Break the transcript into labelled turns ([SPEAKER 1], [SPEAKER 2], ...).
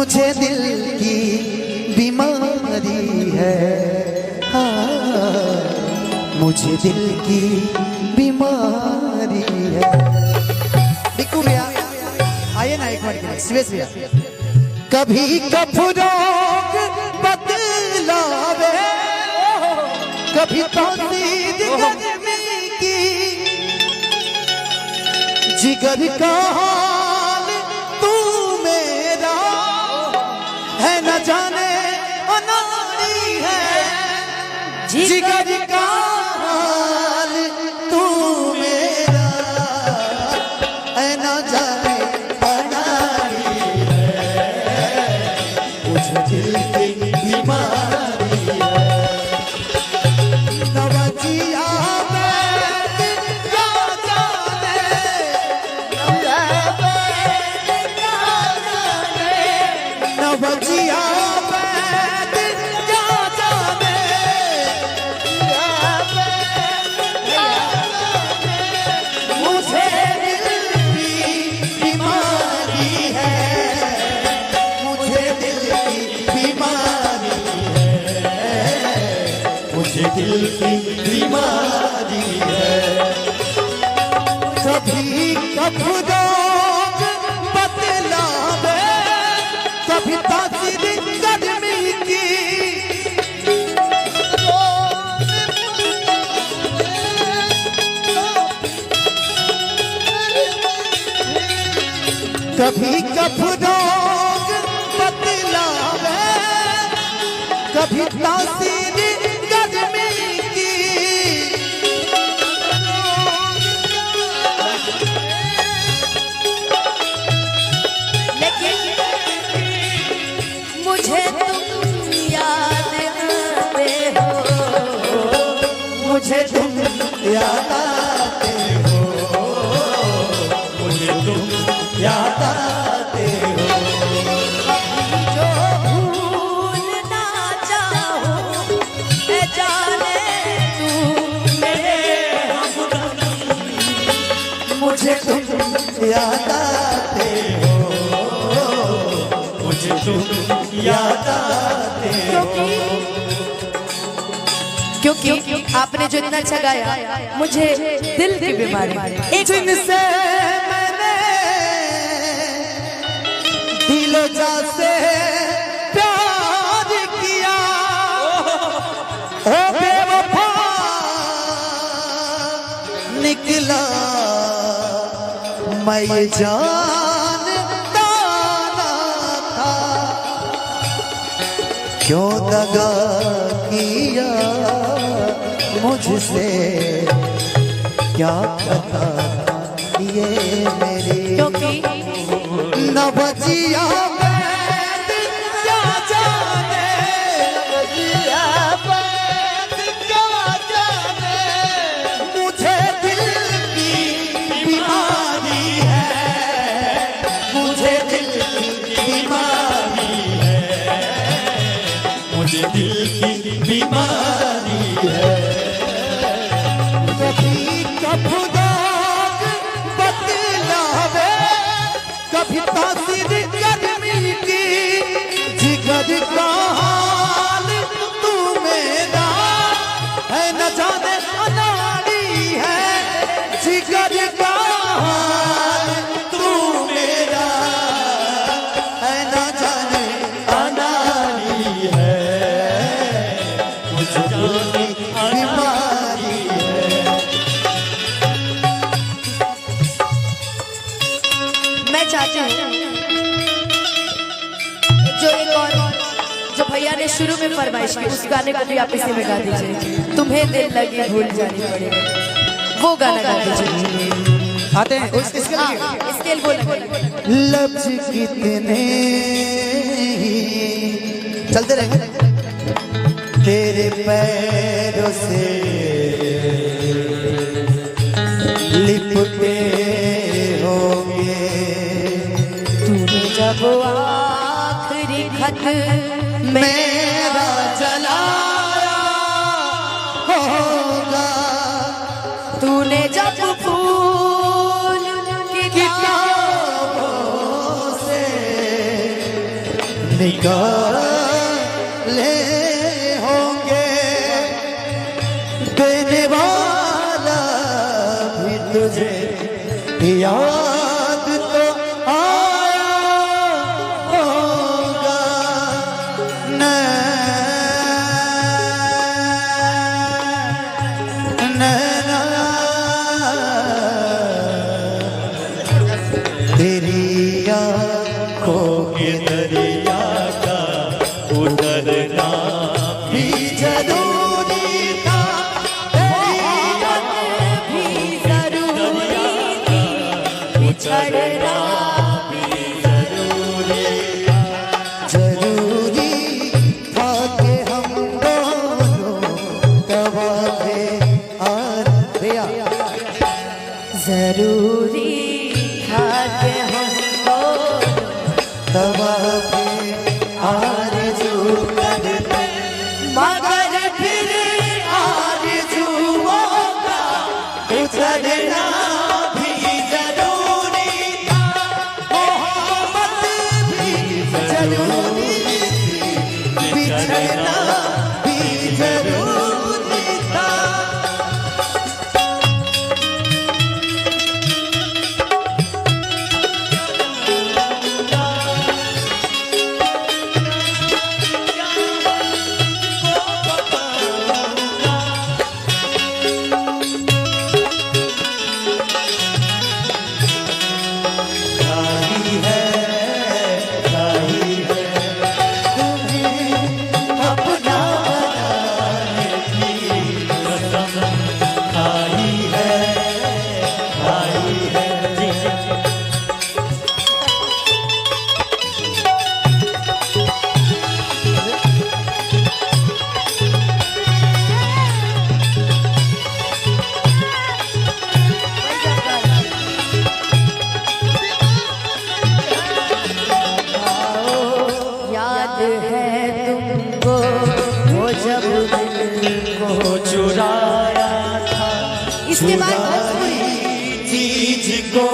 [SPEAKER 1] मुझे दिल की बीमारी है, हाँ मुझे दिल की बीमारी है। बिकू भैया आइए ना एक बार के लिए, सुरेश भैया। कभी कफरोग बदलावे, कभी तौसीद गर्मी की, जिगर का हाल तू मेरा है न जाने अनाड़ी है, जिगर का हाल तू मेरा है न जाने अनाड़ी है, मुझे दिल की बीमारी है। नवजिया नवजिया मुझे दिल की बीमारी है, मुझे दिल की बीमारी है, मुझे दिल की बीमारी है। कभी कफरोग बदलावे, कभी तासीर गर्मी की, कभी कफरोग बदलावे, कभी तासीर गर्मी की,
[SPEAKER 2] मुझे तुम याद आते हो,
[SPEAKER 1] मुझे तुम याद आते हो, मुझे तुम याद आते हो।
[SPEAKER 2] जो भूलना चाहो ऐ जाने तू मेरे हमदम,
[SPEAKER 1] मुझे तुम याद आते हो, मुझे तुम याद आते हो।
[SPEAKER 2] क्योंकि आपने जो इतना अच्छा गाया, मुझे दिल की बीमारी एक
[SPEAKER 1] जिनसे मैंने दिलो जा से प्यार किया, ओ बेवफा निकला मैं ये जानता ना था, क्यों दगा किया मुझसे, क्या पता ये मेरी,
[SPEAKER 2] क्योंकि
[SPEAKER 1] नवजिया बैद क्या जाने, नवजिया बैद क्या जाने, मुझे दिल की बीमारी है, मुझे दिल की बीमारी है, मुझे दिल की बीमारी है। कभी कफरोग बदलावे, कभी तासीर गर्मी की, जिगर का हाल तू मेरा है न जाने अनाड़ी है, जिगर का हाल तू मेरा है न जाने अनाड़ी है, मुझे दिल की बीमारी है।
[SPEAKER 2] मैं चाहती हूँ जो एक और जो भैया ने शुरू में फरमाइश की, उस गाने को भी आप इसी में गा दीजिए, तुम्हें दिल लगी भूल जानी पड़ेगी, वो गाना गा दीजिए।
[SPEAKER 1] आते हैं इसके लिए
[SPEAKER 2] स्केल बोल
[SPEAKER 1] लफ्ज कितने ही चलते रहेंगे तेरे पैरों से लिपटे होंगे,
[SPEAKER 2] तूने जब आखिरी खत
[SPEAKER 1] मेरा जलाया होगा,
[SPEAKER 2] तूने जब फूल की
[SPEAKER 1] किताबों से निकाले होंगे, देने वाला भी तुझे याद तो आया होगा। नैना तेरी आँखों के दरिया का उतरना भी जरूरी था।
[SPEAKER 2] भी जरूरी थी, बिछड़ना भी
[SPEAKER 1] जरूरी था कि हम दोनों तवाफ़े आरज़ू
[SPEAKER 2] जरूरी था कि हमको
[SPEAKER 1] तवाफ़े आरज़ू करते, मगर फिर आरज़ुओं का उतरना भी जरूरी था। मोहब्बत भी जरूरी थी, बिछड़ना भी जरूरी था।
[SPEAKER 2] याद है तुमको वो जब दिल को
[SPEAKER 1] चुराया था,
[SPEAKER 2] इसके बाद
[SPEAKER 1] चीज को